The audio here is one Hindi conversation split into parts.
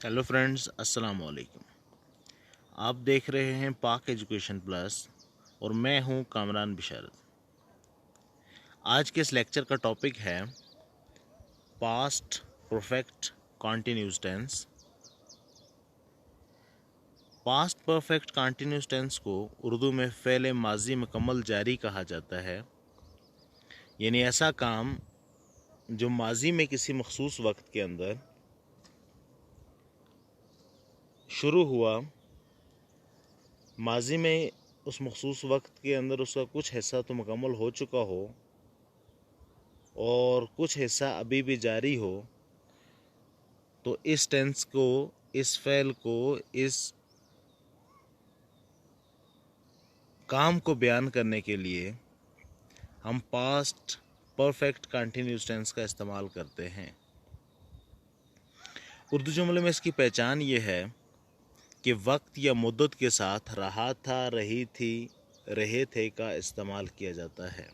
हेलो फ्रेंड्स, अस्सलाम वालेकुम। आप देख रहे हैं पाक एजुकेशन प्लस और मैं हूं कामरान बिशारत। आज के इस लेक्चर का टॉपिक है past perfect continuous tense. Past perfect continuous tense को उर्दू में फ़ेल माजी मुकम्मल जारी कहा जाता है, यानी ऐसा काम जो माजी में किसी मखसूस वक्त के अंदर शुरू हुआ, माजी में उस मखसूस वक्त के अंदर उसका कुछ हिस्सा तो मुकम्मल हो चुका हो और कुछ हिस्सा अभी भी जारी हो, तो इस टेंस को, इस फ़ेल को, इस काम को बयान करने के लिए हम पास्ट परफेक्ट कंटिन्यूस टेंस का इस्तेमाल करते हैं। उर्दू जुमले में इसकी पहचान ये है कि वक्त या मुद्दत के साथ रहा था, रही थी, रहे थे का इस्तेमाल किया जाता है।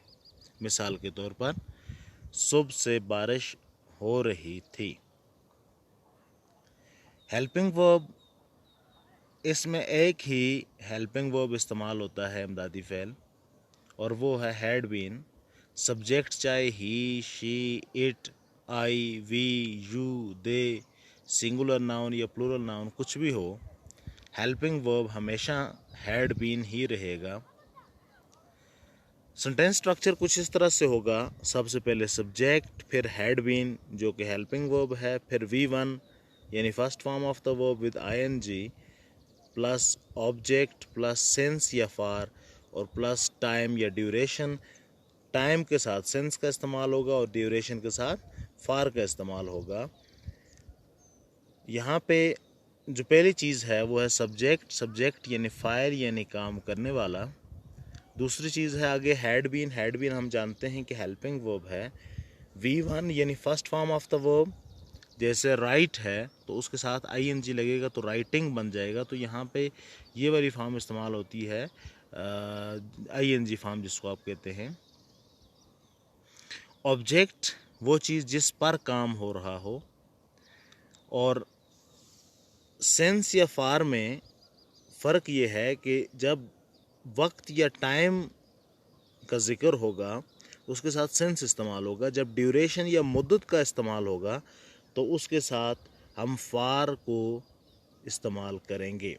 मिसाल के तौर पर सुबह से बारिश हो रही थी। हेल्पिंग वर्ब, इसमें एक ही हेल्पिंग वर्ब इस्तेमाल होता है, इमदादी फ़ेल, और वो है हैड बीन। सब्जेक्ट चाहे he, she, it, I, we, you, they, singular noun या प्लूरल नाउन कुछ भी हो, हेल्पिंग वर्ब हमेशा हैड बीन ही रहेगा। सेंटेंस स्ट्रक्चर कुछ इस तरह से होगा, सबसे पहले सब्जेक्ट, फिर हैड बीन जो कि हेल्पिंग वर्ब है, फिर वी1 यानी first form of the verb with ING, plus object, plus since या फार, और प्लस टाइम या ड्यूरेशन। टाइम के साथ सेंस का इस्तेमाल होगा और ड्यूरेशन के साथ फार का इस्तेमाल होगा। यहाँ पे जो पहली चीज़ है वो है सब्जेक्ट। सब्जेक्ट यानी फायर यानी काम करने वाला। दूसरी चीज़ है आगे हैड बीन। हैड बीन हम जानते हैं कि हेल्पिंग वर्ब है। वी1 यानी first form of the verb, जैसे राइट है तो उसके साथ आईएनजी लगेगा तो राइटिंग बन जाएगा, तो यहाँ पे ये वाली फॉर्म इस्तेमाल होती है, आईएनजी फॉर्म जिसको आप कहते हैं। ऑब्जेक्ट वो चीज़ जिस पर काम हो रहा हो, और सेंस या फार में फ़र्क ये है कि जब वक्त या टाइम का ज़िक्र होगा उसके साथ सेंस इस्तेमाल होगा, जब ड्यूरेशन या मुद्दत का इस्तेमाल होगा तो उसके साथ हम फार को इस्तेमाल करेंगे।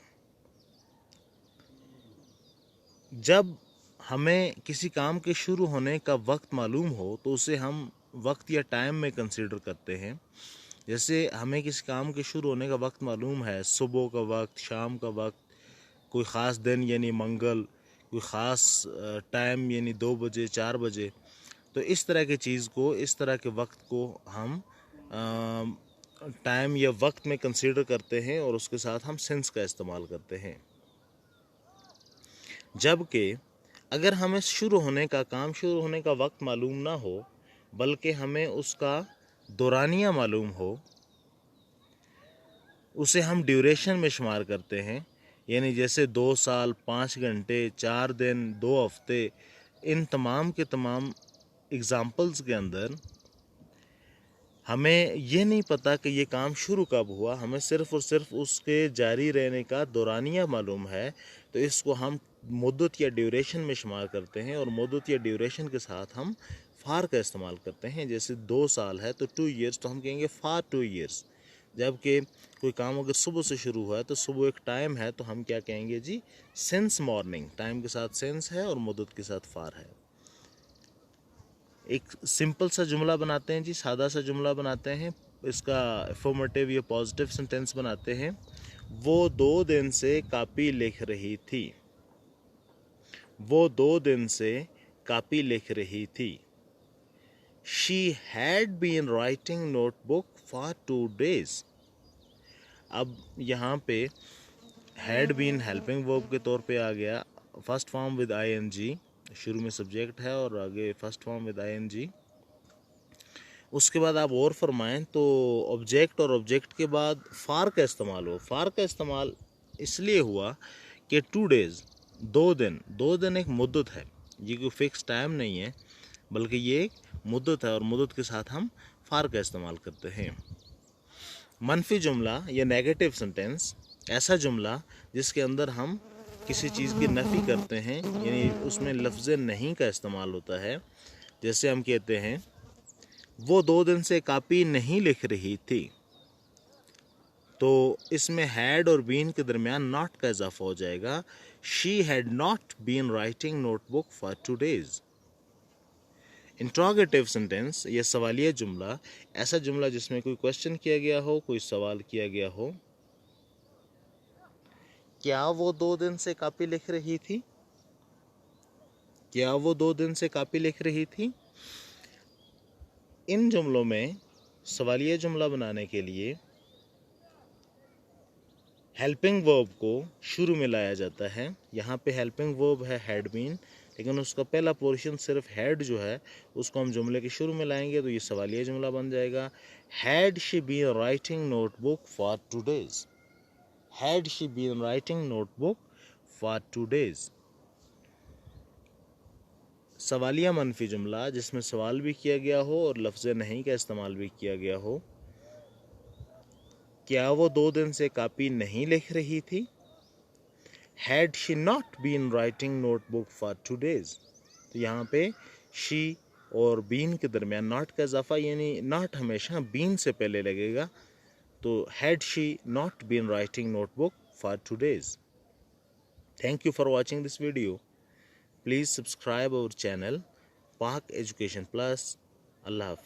जब हमें किसी काम के शुरू होने का वक्त मालूम हो तो उसे हम वक्त या टाइम में कंसीडर करते हैं। जैसे हमें किसी काम के शुरू होने का वक्त मालूम है, सुबह का वक्त, शाम का वक्त, कोई ख़ास दिन यानी मंगल, कोई ख़ास टाइम यानी 2 बजे 4 बजे, तो इस तरह की चीज़ को, इस तरह के वक्त को हम टाइम या वक्त में कंसीडर करते हैं और उसके साथ हम सेंस का इस्तेमाल करते हैं। जबकि अगर हमें शुरू होने का काम, शुरू होने का वक्त मालूम ना हो, बल्कि हमें उसका दौरानिया मालूम हो, उसे हम ड्यूरेशन में शुमार करते हैं। यानी जैसे 2 साल, 5 घंटे, 4 दिन, 2 हफ्ते, इन तमाम के तमाम एग्ज़ाम्पल्स के अंदर हमें ये नहीं पता कि ये काम शुरू कब हुआ, हमें सिर्फ़ और सिर्फ उसके जारी रहने का दौरानिया मालूम है, तो इसको हम मुद्दत या ड्यूरेशन में शुमार करते हैं, और मुद्दत या ड्यूरेशन के साथ हम फार का इस्तेमाल करते हैं। जैसे 2 साल है तो 2 ईयर्स, तो हम कहेंगे फार 2 ईयर्स। जबकि कोई काम अगर सुबह से शुरू हुआ है तो सुबह एक टाइम है, तो हम क्या कहेंगे जी, सिंस मॉर्निंग। टाइम के साथ सेंस है और मुद्दत के साथ फार है। एक सिंपल सा जुमला बनाते हैं जी, सादा सा जुमला बनाते हैं, इसका अफर्मेटिव या पॉजिटिव सेंटेंस बनाते हैं। वो 2 दिन से कॉपी लिख रही थी। वो 2 दिन से कॉपी लिख रही थी। She had been writing notebook for 2 days। अब यहाँ पे हैड बीन हेल्पिंग वर्ब के तौर पे आ गया, फर्स्ट फॉर्म विद आईएनजी, शुरू में सब्जेक्ट है और आगे फर्स्ट फॉर्म विद आईएनजी। उसके बाद आप और फरमाएं तो ऑब्जेक्ट, और ऑब्जेक्ट के बाद फार का इस्तेमाल हो। फार का इस्तेमाल इसलिए हुआ कि 2 days, 2 दिन, 2 दिन एक मुद्दत है, ये कोई फिक्स टाइम नहीं है, बल्कि ये एक मुद्दत है, और मुद्दत के साथ हम फार का इस्तेमाल करते हैं। मनफी जुमला या नेगेटिव सेंटेंस ऐसा जुमला जिसके अंदर हम किसी चीज़ की नफ़ी करते हैं, यानी उसमें लफ्ज़ नहीं का इस्तेमाल होता है। जैसे हम कहते हैं वो 2 दिन से कॉपी नहीं लिख रही थी, तो इसमें हैड और बीन के दरमियान नॉट का इजाफा हो जाएगा। She had not been writing notebook for 2 days। Interrogative sentence या सवालिया जुमला ऐसा जुमला जिसमें कोई क्वेश्चन किया गया हो, कोई सवाल किया गया हो। क्या वो 2 दिन से कॉपी लिख रही थी? क्या वो 2 दिन से कॉपी लिख रही थी? इन जुमलों में सवालिया जुमला बनाने के लिए हेल्पिंग वर्ब को शुरू में लाया जाता है। यहाँ पे हेल्पिंग वर्ब है हैड बीन, लेकिन उसका पहला पोर्शन सिर्फ हैड जो है उसको हम जुमले के शुरू में लाएंगे तो ये सवालिया जुमला बन जाएगा। Had she been writing notebook for 2 days। Had she been writing notebook for 2 days। सवालिया मनफी जुमला जिसमें सवाल भी किया गया हो और लफ्ज़ नहीं का इस्तेमाल भी किया गया हो। क्या वो 2 दिन से कॉपी नहीं लिख रही थी? Had she not been writing notebook for 2 days। तो यहाँ पे शी और बीन के दरमियान नॉट का इजाफा, यानी नॉट हमेशा बीन से पहले लगेगा। तो had she not been writing notebook for 2 days। Thank you for watching this video. Please subscribe our channel Pak education plus. अल्लाह हाफिज़।